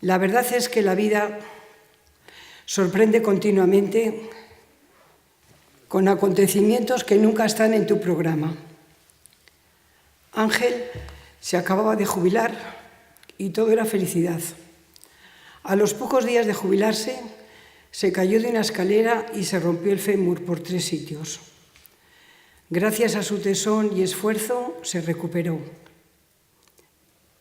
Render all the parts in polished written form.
La verdad es que la vida sorprende continuamente con acontecimientos que nunca están en tu programa. Ángel se acababa de jubilar y todo era felicidad. A los pocos días de jubilarse, se cayó de una escalera y se rompió el fémur por 3 sitios. Gracias a su tesón y esfuerzo, se recuperó.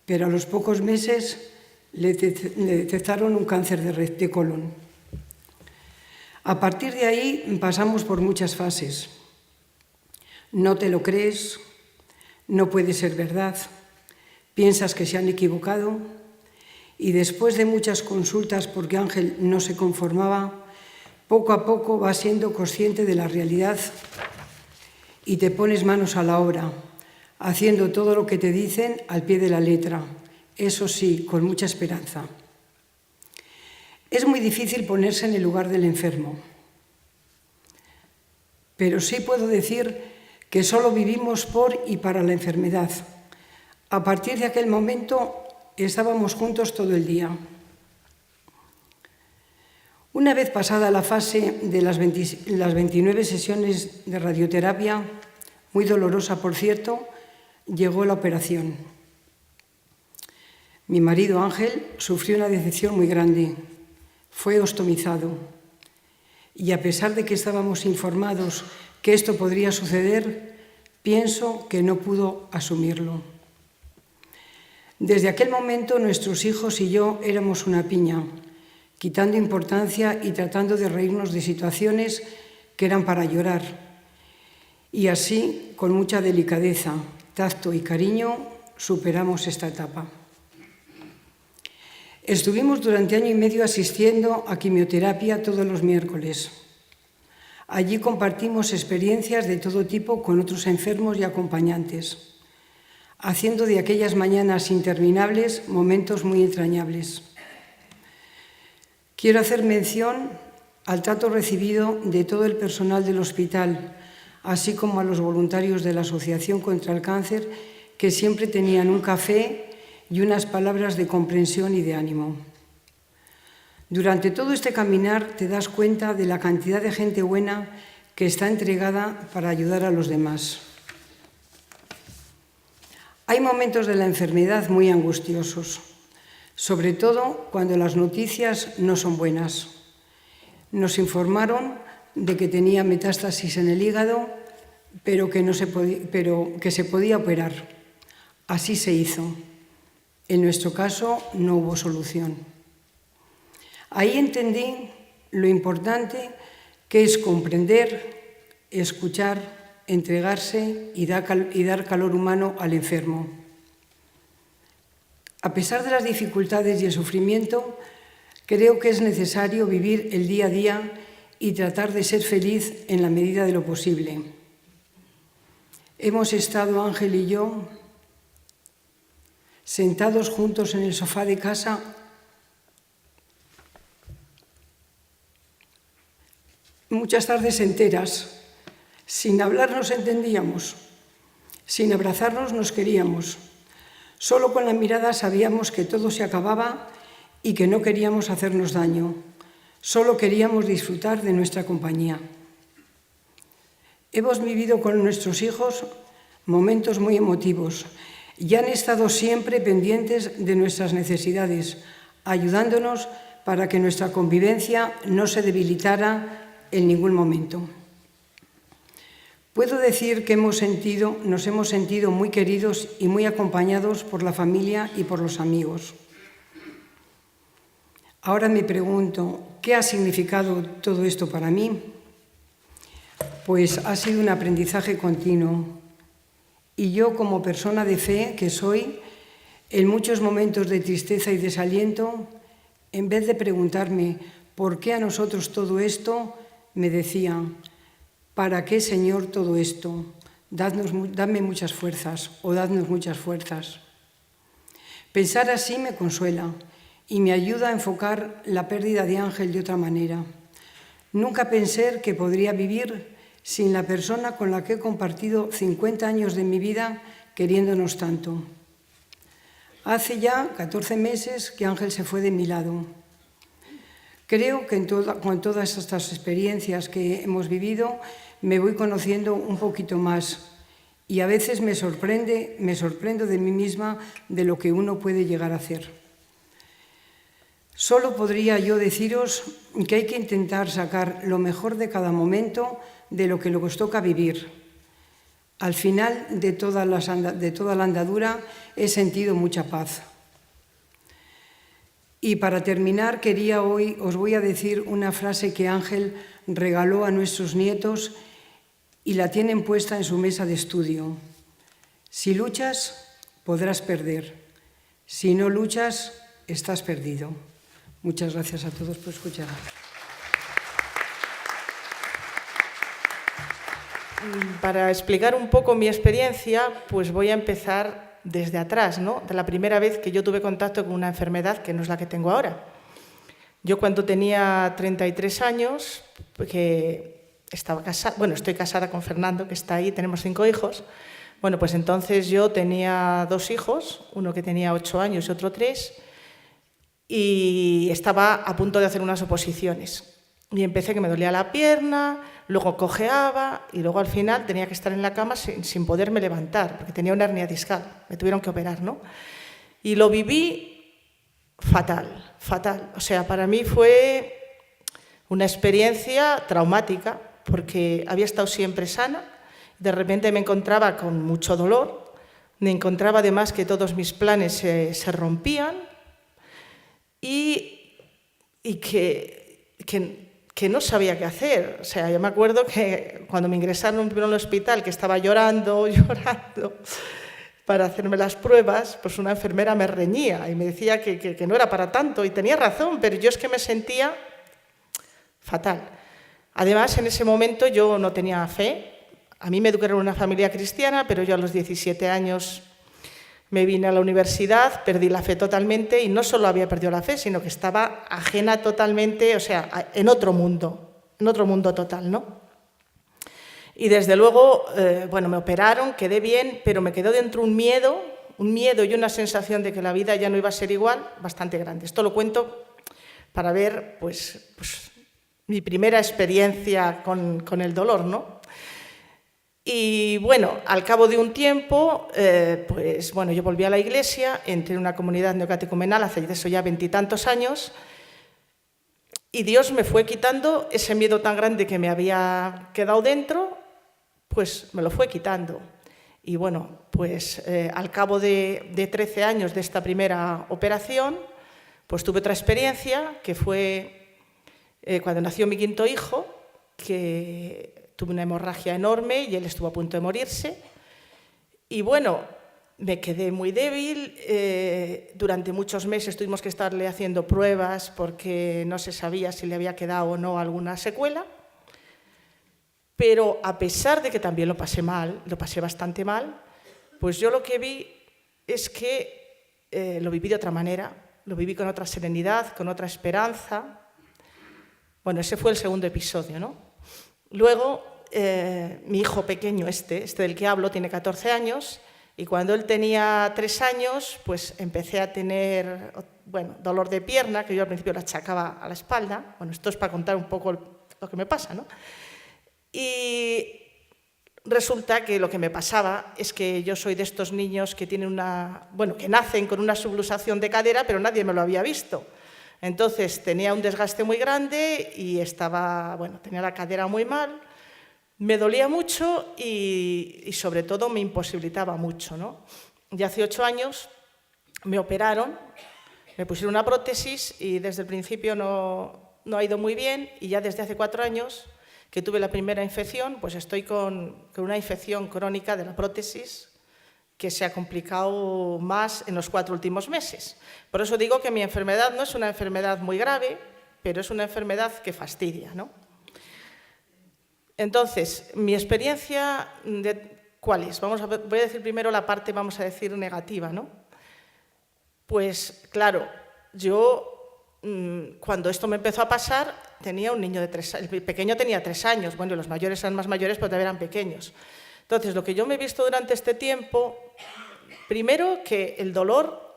Pero a los pocos meses le detectaron un cáncer de colon. A partir de ahí pasamos por muchas fases. No te lo crees, no puede ser verdad, piensas que se han equivocado y después de muchas consultas porque Ángel no se conformaba, poco a poco vas siendo consciente de la realidad y te pones manos a la obra, haciendo todo lo que te dicen al pie de la letra, eso sí, con mucha esperanza. Es muy difícil ponerse en el lugar del enfermo, pero sí puedo decir que solo vivimos por y para la enfermedad. A partir de aquel momento estábamos juntos todo el día. Una vez pasada la fase de las 29 sesiones de radioterapia, muy dolorosa por cierto, llegó la operación. Mi marido Ángel sufrió una decepción muy grande. Fue ostomizado y a pesar de que estábamos informados que esto podría suceder, pienso que no pudo asumirlo. Desde aquel momento nuestros hijos y yo éramos una piña, quitando importancia y tratando de reírnos de situaciones que eran para llorar. Y así, con mucha delicadeza, tacto y cariño, superamos esta etapa. Estuvimos durante 1 año y medio asistiendo a quimioterapia todos los miércoles. Allí compartimos experiencias de todo tipo con otros enfermos y acompañantes, haciendo de aquellas mañanas interminables momentos muy entrañables. Quiero hacer mención al trato recibido de todo el personal del hospital, así como a los voluntarios de la Asociación contra el Cáncer, que siempre tenían un café y unas palabras de comprensión y de ánimo. Durante todo este caminar te das cuenta de la cantidad de gente buena que está entregada para ayudar a los demás. Hay momentos de la enfermedad muy angustiosos, sobre todo cuando las noticias no son buenas. Nos informaron de que tenía metástasis en el hígado, pero que se podía operar. Así se hizo. En nuestro caso no hubo solución. Ahí entendí lo importante que es comprender, escuchar, entregarse y dar calor humano al enfermo. A pesar de las dificultades y el sufrimiento, creo que es necesario vivir el día a día y tratar de ser feliz en la medida de lo posible. Hemos estado, Ángel y yo, sentados juntos en el sofá de casa, muchas tardes enteras. Sin hablar nos entendíamos, sin abrazarnos nos queríamos. Solo con la mirada sabíamos que todo se acababa y que no queríamos hacernos daño. Solo queríamos disfrutar de nuestra compañía. Hemos vivido con nuestros hijos momentos muy emotivos y han estado siempre pendientes de nuestras necesidades, ayudándonos para que nuestra convivencia no se debilitara en ningún momento. Puedo decir que nos hemos sentido muy queridos y muy acompañados por la familia y por los amigos. Ahora me pregunto, ¿qué ha significado todo esto para mí? Pues ha sido un aprendizaje continuo. Y yo, como persona de fe que soy, en muchos momentos de tristeza y desaliento, en vez de preguntarme ¿por qué a nosotros todo esto?, me decía, ¿para qué, Señor, todo esto? Dadme muchas fuerzas o dadnos muchas fuerzas. Pensar así me consuela y me ayuda a enfocar la pérdida de Ángel de otra manera. Nunca pensé que podría vivir sin la persona con la que he compartido 50 años de mi vida queriéndonos tanto. Hace ya 14 meses que Ángel se fue de mi lado. Creo que con todas estas experiencias que hemos vivido me voy conociendo un poquito más y a veces me sorprendo de mí misma de lo que uno puede llegar a hacer. Solo podría yo deciros que hay que intentar sacar lo mejor de cada momento de lo que nos toca vivir. Al final de toda la andadura he sentido mucha paz. Y para terminar, os voy a decir una frase que Ángel regaló a nuestros nietos y la tienen puesta en su mesa de estudio. Si luchas, podrás perder. Si no luchas, estás perdido. Muchas gracias a todos por escuchar. Para explicar un poco mi experiencia, pues voy a empezar desde atrás, ¿no? De la primera vez que yo tuve contacto con una enfermedad que no es la que tengo ahora. Yo cuando tenía 33 años, que estaba casada, bueno, estoy casada con Fernando, que está ahí, tenemos 5 hijos. Bueno, pues entonces yo tenía 2 hijos, uno que tenía 8 años y otro 3, y estaba a punto de hacer unas oposiciones. Y empecé que me dolía la pierna, luego cojeaba y luego al final tenía que estar en la cama sin poderme levantar, porque tenía una hernia discal, me tuvieron que operar, ¿no? Y lo viví fatal, fatal. O sea, para mí fue una experiencia traumática, porque había estado siempre sana, de repente me encontraba con mucho dolor, me encontraba además que todos mis planes se rompían y que no sabía qué hacer. O sea, yo me acuerdo que cuando me ingresaron primero en el hospital, que estaba llorando para hacerme las pruebas, pues una enfermera me reñía y me decía que no era para tanto, y tenía razón, pero yo es que me sentía fatal. Además, en ese momento yo no tenía fe. A mí me educaron en una familia cristiana, pero yo a los 17 años me vine a la universidad, perdí la fe totalmente, y no solo había perdido la fe, sino que estaba ajena totalmente, o sea, en otro mundo total, ¿no? Y desde luego, bueno, me operaron, quedé bien, pero me quedó dentro un miedo y una sensación de que la vida ya no iba a ser igual, bastante grande. Esto lo cuento para ver, pues mi primera experiencia con el dolor, ¿no? Y bueno, al cabo de un tiempo, pues bueno, yo volví a la iglesia, entré en una comunidad neocatecumenal hace de eso ya 20 y tantos años, y Dios me fue quitando ese miedo tan grande que me había quedado dentro, pues me lo fue quitando. Y bueno, pues al cabo de 13 años de esta primera operación, pues tuve otra experiencia, que fue cuando nació mi 5.º hijo, que tuve una hemorragia enorme y él estuvo a punto de morirse. Y bueno, me quedé muy débil. Durante muchos meses tuvimos que estarle haciendo pruebas porque no se sabía si le había quedado o no alguna secuela. Pero a pesar de que también lo pasé mal, lo pasé bastante mal, pues yo lo que vi es que lo viví de otra manera, lo viví con otra serenidad, con otra esperanza. Bueno, ese fue el segundo episodio, ¿no? Luego, mi hijo pequeño, este del que hablo, tiene 14 años, y cuando él tenía 3 años, pues empecé a tener, bueno, dolor de pierna, que yo al principio lo achacaba a la espalda. Bueno, esto es para contar un poco lo que me pasa, ¿no? Y resulta que lo que me pasaba es que yo soy de estos niños que tienen que nacen con una subluxación de cadera, pero nadie me lo había visto. Entonces tenía un desgaste muy grande y tenía la cadera muy mal, me dolía mucho y sobre todo me imposibilitaba mucho, ¿no? Y hace 8 años me operaron, me pusieron una prótesis y desde el principio no ha ido muy bien, y ya desde hace 4 años que tuve la primera infección, pues estoy con una infección crónica de la prótesis que se ha complicado más en los 4 últimos meses. Por eso digo que mi enfermedad no es una enfermedad muy grave, pero es una enfermedad que fastidia, ¿no? Entonces, mi experiencia, ¿cuál es? Voy a decir primero la parte, vamos a decir, negativa, ¿no? Pues, claro, yo, cuando esto me empezó a pasar, tenía un niño de 3 años, el pequeño tenía 3 años, bueno, los mayores eran más mayores, pero todavía eran pequeños. Entonces, lo que yo me he visto durante este tiempo, primero que el dolor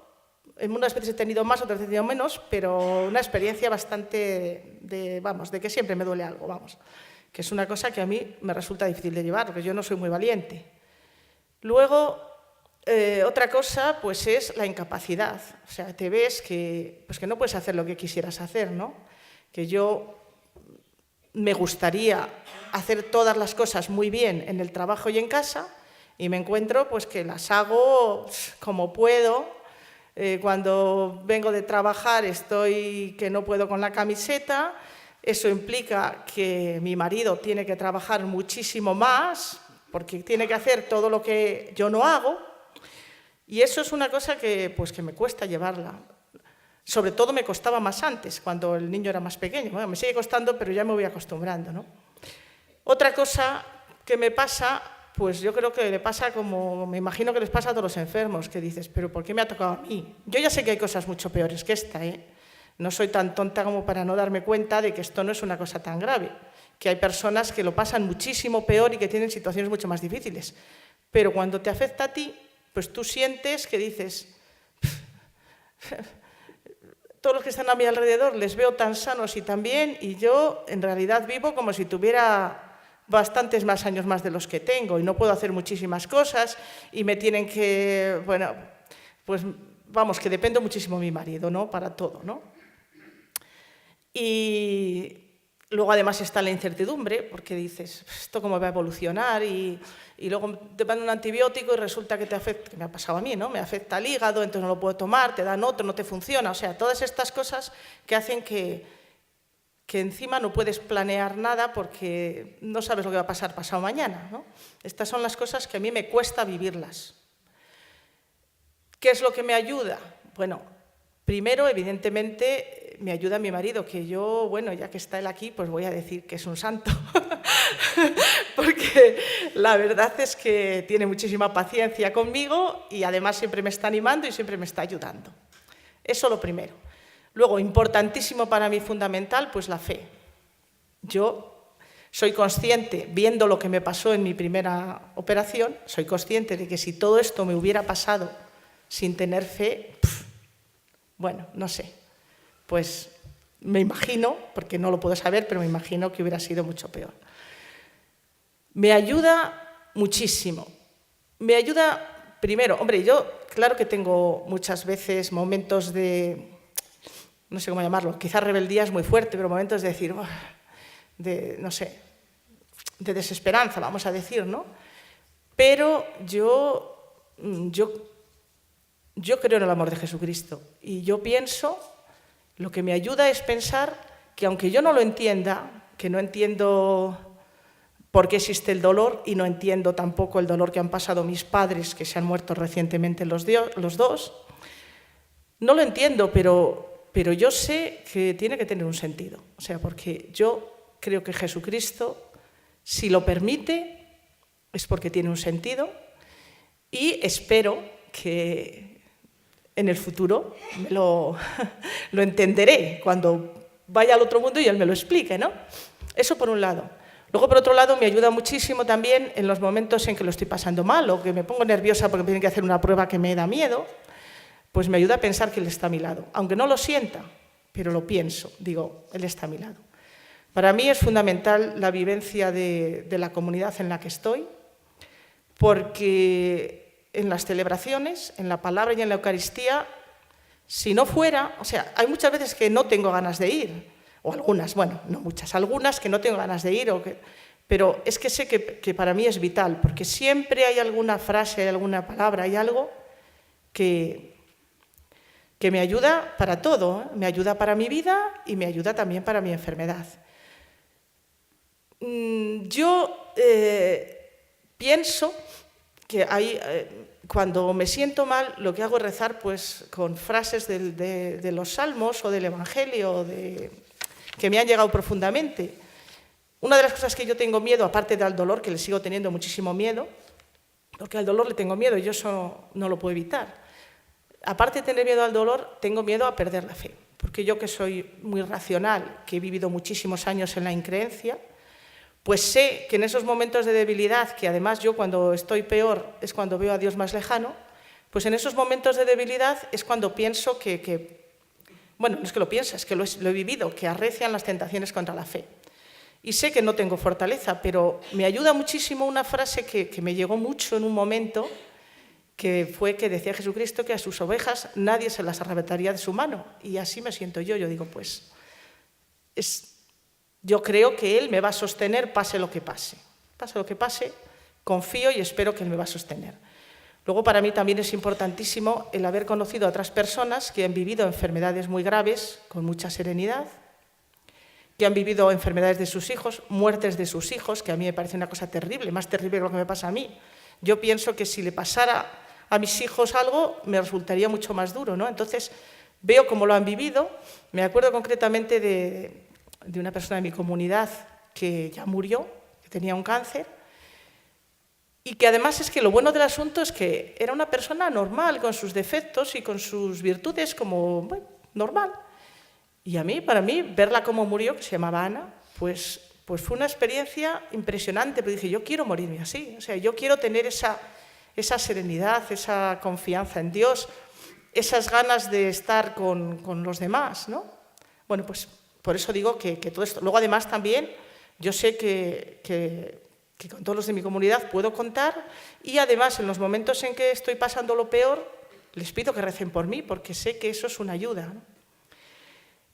en unas veces he tenido más, otras he tenido menos, pero una experiencia bastante de que siempre me duele algo, vamos. Que es una cosa que a mí me resulta difícil de llevar, porque yo no soy muy valiente. Luego, otra cosa, pues es la incapacidad. O sea, te ves que no puedes hacer lo que quisieras hacer, ¿no? Que yo me gustaría hacer todas las cosas muy bien en el trabajo y en casa, y me encuentro pues que las hago como puedo. Cuando vengo de trabajar estoy que no puedo con la camiseta. Eso implica que mi marido tiene que trabajar muchísimo más porque tiene que hacer todo lo que yo no hago, y eso es una cosa que me cuesta llevarla. Sobre todo me costaba más antes, cuando el niño era más pequeño. Bueno, me sigue costando, pero ya me voy acostumbrando, ¿no? Otra cosa que me pasa, pues yo creo que le pasa como me imagino que les pasa a todos los enfermos, que dices, ¿pero por qué me ha tocado a mí? Yo ya sé que hay cosas mucho peores que esta, ¿eh? No soy tan tonta como para no darme cuenta de que esto no es una cosa tan grave, que hay personas que lo pasan muchísimo peor y que tienen situaciones mucho más difíciles. Pero cuando te afecta a ti, pues tú sientes que dices, todos los que están a mi alrededor les veo tan sanos y tan bien, y yo en realidad vivo como si tuviera bastantes más años más de los que tengo, y no puedo hacer muchísimas cosas, y me tienen que, bueno, pues vamos, que dependo muchísimo de mi marido, ¿no? Para todo, ¿no? Y luego además está la incertidumbre, porque dices, ¿esto cómo va a evolucionar? Y luego te dan un antibiótico y resulta que te afecta, que me ha pasado a mí, ¿no? Me afecta al hígado, entonces no lo puedo tomar, te dan otro, no te funciona. O sea, todas estas cosas que hacen que encima no puedes planear nada porque no sabes lo que va a pasar pasado mañana, ¿no? Estas son las cosas que a mí me cuesta vivirlas. ¿Qué es lo que me ayuda? Bueno, primero, evidentemente, me ayuda mi marido, que yo, bueno, ya que está él aquí, pues voy a decir que es un santo. Porque la verdad es que tiene muchísima paciencia conmigo y además siempre me está animando y siempre me está ayudando. Eso lo primero. Luego, importantísimo para mí, fundamental, pues la fe. Yo soy consciente, viendo lo que me pasó en mi primera operación, soy consciente de que si todo esto me hubiera pasado sin tener fe, bueno, no sé, pues me imagino, porque no lo puedo saber, pero me imagino que hubiera sido mucho peor. Me ayuda muchísimo. Me ayuda, primero, hombre, yo claro que tengo muchas veces momentos de, no sé cómo llamarlo, quizás rebeldía es muy fuerte, pero momentos de decir, no sé, de desesperanza, vamos a decir, ¿no? Pero yo creo en el amor de Jesucristo y yo pienso, lo que me ayuda es pensar que aunque yo no lo entienda, que no entiendo por qué existe el dolor y no entiendo tampoco el dolor que han pasado mis padres, que se han muerto recientemente los dos, no lo entiendo, pero yo sé que tiene que tener un sentido. O sea, porque yo creo que Jesucristo, si lo permite, es porque tiene un sentido y espero que en el futuro lo entenderé cuando vaya al otro mundo y Él me lo explique, ¿no? Eso por un lado. Luego, por otro lado, me ayuda muchísimo también en los momentos en que lo estoy pasando mal o que me pongo nerviosa porque me tienen que hacer una prueba que me da miedo, pues me ayuda a pensar que Él está a mi lado. Aunque no lo sienta, pero lo pienso, digo, Él está a mi lado. Para mí es fundamental la vivencia de la comunidad en la que estoy, porque en las celebraciones, en la palabra y en la Eucaristía, si no fuera, o sea, hay muchas veces que no tengo ganas de ir, o algunas, bueno, no muchas, algunas que no tengo ganas de ir, pero es que sé que para mí es vital, porque siempre hay alguna frase, hay alguna palabra, hay algo que me ayuda para todo, ¿eh? Me ayuda para mi vida y me ayuda también para mi enfermedad. Yo pienso que cuando me siento mal, lo que hago es rezar pues, con frases de los salmos o del Evangelio que me han llegado profundamente. Una de las cosas que yo tengo miedo, aparte del dolor, que le sigo teniendo muchísimo miedo, porque al dolor le tengo miedo y yo eso no lo puedo evitar. Aparte de tener miedo al dolor, tengo miedo a perder la fe, porque yo que soy muy racional, que he vivido muchísimos años en la increencia, pues sé que en esos momentos de debilidad, que además yo cuando estoy peor es cuando veo a Dios más lejano, Pues en esos momentos de debilidad es cuando pienso bueno, no es que lo piense, es que lo he vivido, que arrecian las tentaciones contra la fe. Y sé que no tengo fortaleza, pero me ayuda muchísimo una frase que me llegó mucho en un momento, que fue que decía Jesucristo que a sus ovejas nadie se las arrebataría de su mano. Y así me siento yo. Yo digo, pues, yo creo que Él me va a sostener pase lo que pase. Pase lo que pase, confío y espero que Él me va a sostener. Luego, para mí también es importantísimo el haber conocido a otras personas que han vivido enfermedades muy graves con mucha serenidad, que han vivido enfermedades de sus hijos, muertes de sus hijos, que a mí me parece una cosa terrible, más terrible que lo que me pasa a mí. Yo pienso que si le pasara a mis hijos algo, me resultaría mucho más duro, ¿no? Entonces, veo cómo lo han vivido. Me acuerdo concretamente de una persona de mi comunidad que ya murió, que tenía un cáncer, y que además es que lo bueno del asunto es que era una persona normal, con sus defectos y con sus virtudes como, bueno, normal. Y para mí, verla cómo murió, que se llamaba Ana, pues fue una experiencia impresionante, pero dije, yo quiero morirme así, o sea, yo quiero tener esa serenidad, esa confianza en Dios, esas ganas de estar con los demás, ¿no? Bueno, pues por eso digo que todo esto. Luego, además, también, yo sé que con todos los de mi comunidad puedo contar, y además, en los momentos en que estoy pasando lo peor, les pido que recen por mí, porque sé que eso es una ayuda, ¿no?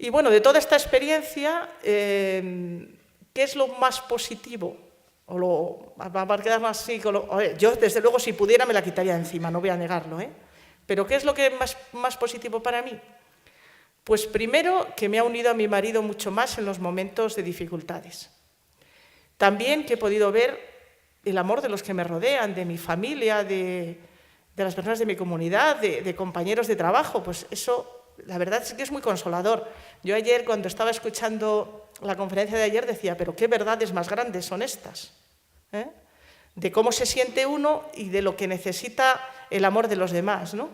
Y bueno, de toda esta experiencia, ¿qué es lo más positivo? Va a quedar más así. Yo, desde luego, si pudiera, me la quitaría de encima, no voy a negarlo, ¿eh? Pero ¿qué es lo que es más positivo para mí? Pues primero, que me ha unido a mi marido mucho más en los momentos de dificultades. También que he podido ver el amor de los que me rodean, de mi familia, de las personas de mi comunidad, de compañeros de trabajo. Pues eso, la verdad es que es muy consolador. Yo ayer, cuando estaba escuchando la conferencia de ayer, decía, pero qué verdades más grandes son estas, ¿eh? De cómo se siente uno y de lo que necesita el amor de los demás, ¿no?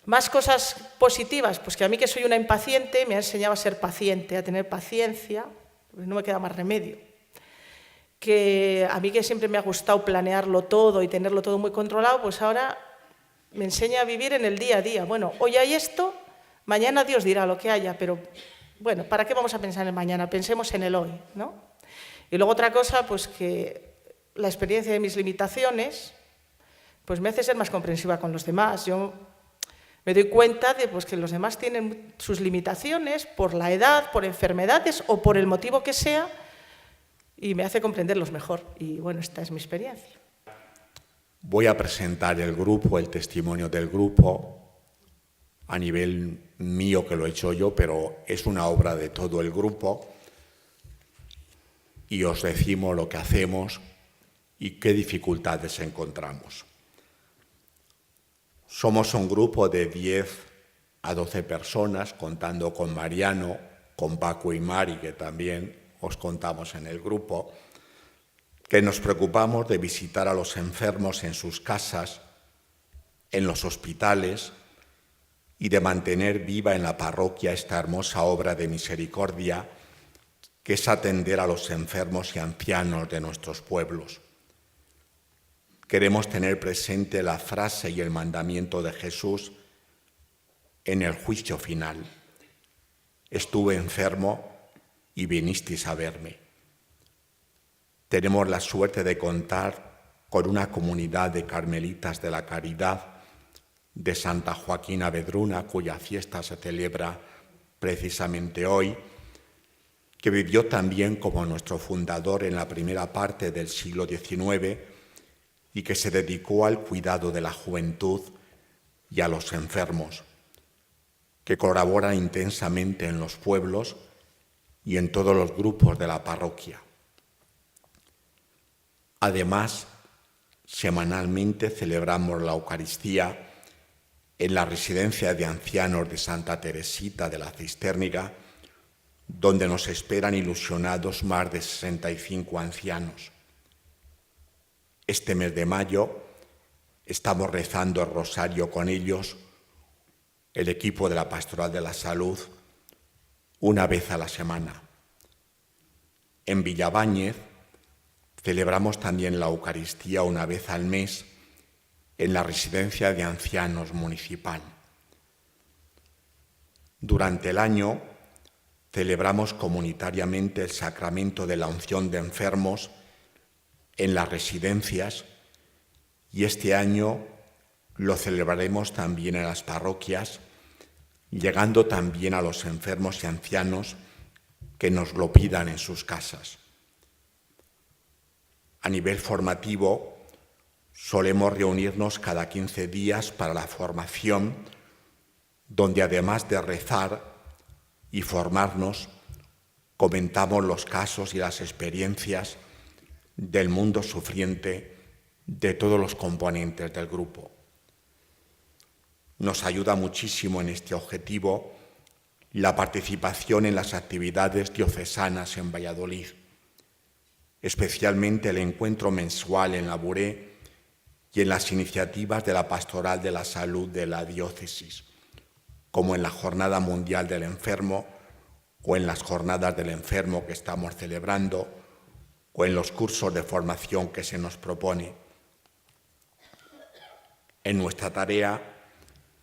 Más cosas positivas, pues que a mí, que soy una impaciente, me ha enseñado a ser paciente, a tener paciencia, pues no me queda más remedio. Que a mí, que siempre me ha gustado planearlo todo y tenerlo todo muy controlado, pues ahora me enseña a vivir en el día a día. Bueno, hoy hay esto, mañana Dios dirá lo que haya, pero bueno, ¿para qué vamos a pensar en el mañana? Pensemos en el hoy, ¿no? Y luego otra cosa, pues que la experiencia de mis limitaciones, pues me hace ser más comprensiva con los demás. Yo me doy cuenta de pues, que los demás tienen sus limitaciones por la edad, por enfermedades o por el motivo que sea, y me hace comprenderlos mejor. Y bueno, esta es mi experiencia. Voy a presentar el grupo, el testimonio del grupo, a nivel mío, que lo he hecho yo, pero es una obra de todo el grupo, y os decimos lo que hacemos y qué dificultades encontramos. Somos un grupo de 10 a 12 personas, contando con Mariano, con Paco y Mari, que también os contamos en el grupo, que nos preocupamos de visitar a los enfermos en sus casas, en los hospitales, y de mantener viva en la parroquia esta hermosa obra de misericordia, que es atender a los enfermos y ancianos de nuestros pueblos. Queremos tener presente la frase y el mandamiento de Jesús en el juicio final. Estuve enfermo y vinisteis a verme. Tenemos la suerte de contar con una comunidad de carmelitas de la Caridad de Santa Joaquina Vedruna, cuya fiesta se celebra precisamente hoy, que vivió también como nuestro fundador en la primera parte del siglo XIX y que se dedicó al cuidado de la juventud y a los enfermos, que colabora intensamente en los pueblos y en todos los grupos de la parroquia. Además, semanalmente celebramos la Eucaristía en la residencia de ancianos de Santa Teresita de la Cisterniga, donde nos esperan ilusionados más de 65 ancianos. Este mes de mayo estamos rezando el rosario con ellos, el equipo de la Pastoral de la Salud, una vez a la semana. En Villabáñez celebramos también la Eucaristía una vez al mes en la residencia de ancianos municipal. Durante el año celebramos comunitariamente el sacramento de la unción de enfermos en las residencias y este año lo celebraremos también en las parroquias, llegando también a los enfermos y ancianos que nos lo pidan en sus casas. A nivel formativo, solemos reunirnos cada 15 días para la formación, donde además de rezar y formarnos, comentamos los casos y las experiencias del mundo sufriente de todos los componentes del grupo. Nos ayuda muchísimo en este objetivo la participación en las actividades diocesanas en Valladolid, especialmente el encuentro mensual en la Buré y en las iniciativas de la Pastoral de la Salud de la Diócesis, como en la Jornada Mundial del Enfermo o en las Jornadas del Enfermo que estamos celebrando o en los cursos de formación que se nos propone. En nuestra tarea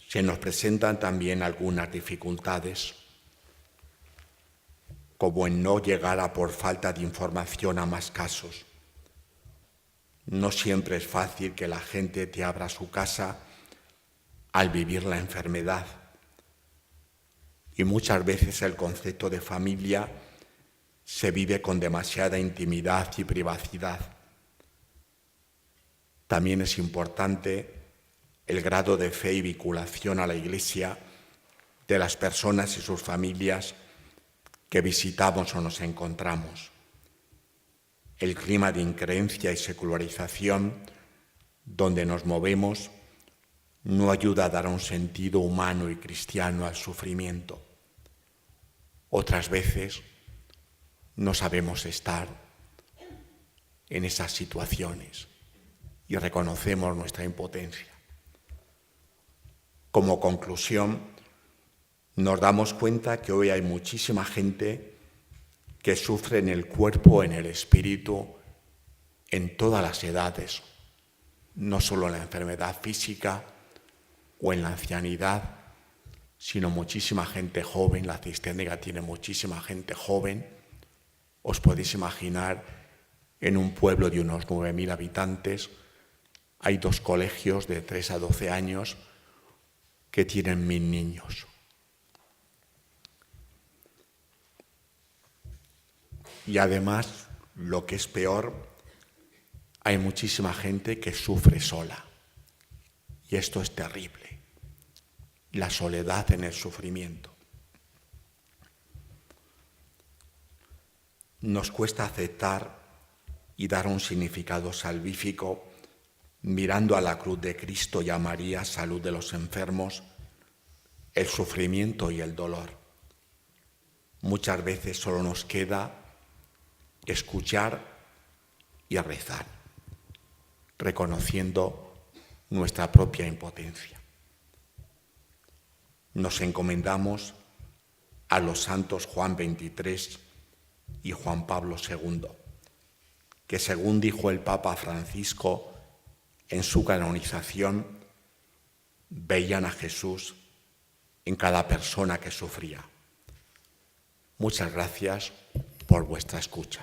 se nos presentan también algunas dificultades, como en no llegar a por falta de información a más casos. No siempre es fácil que la gente te abra su casa al vivir la enfermedad. Y muchas veces el concepto de familia se vive con demasiada intimidad y privacidad. También es importante el grado de fe y vinculación a la Iglesia de las personas y sus familias que visitamos o nos encontramos. El clima de increencia y secularización donde nos movemos no ayuda a dar un sentido humano y cristiano al sufrimiento. Otras veces no sabemos estar en esas situaciones y reconocemos nuestra impotencia. Como conclusión, nos damos cuenta que hoy hay muchísima gente que sufre en el cuerpo, en el espíritu, en todas las edades, no solo en la enfermedad física o en la ancianidad, sino muchísima gente joven. La Cisterciana tiene muchísima gente joven. Os podéis imaginar, en un pueblo de unos 9.000 habitantes, hay 2 colegios de 3 a 12 años que tienen 1.000 niños. Y además, lo que es peor, hay muchísima gente que sufre sola. Y esto es terrible. La soledad en el sufrimiento. Nos cuesta aceptar y dar un significado salvífico mirando a la cruz de Cristo y a María, salud de los enfermos, el sufrimiento y el dolor. Muchas veces solo nos queda escuchar y rezar, reconociendo nuestra propia impotencia. Nos encomendamos a los santos Juan XXIII y Juan Pablo II, que según dijo el Papa Francisco en su canonización, veían a Jesús en cada persona que sufría. Muchas gracias por vuestra escucha.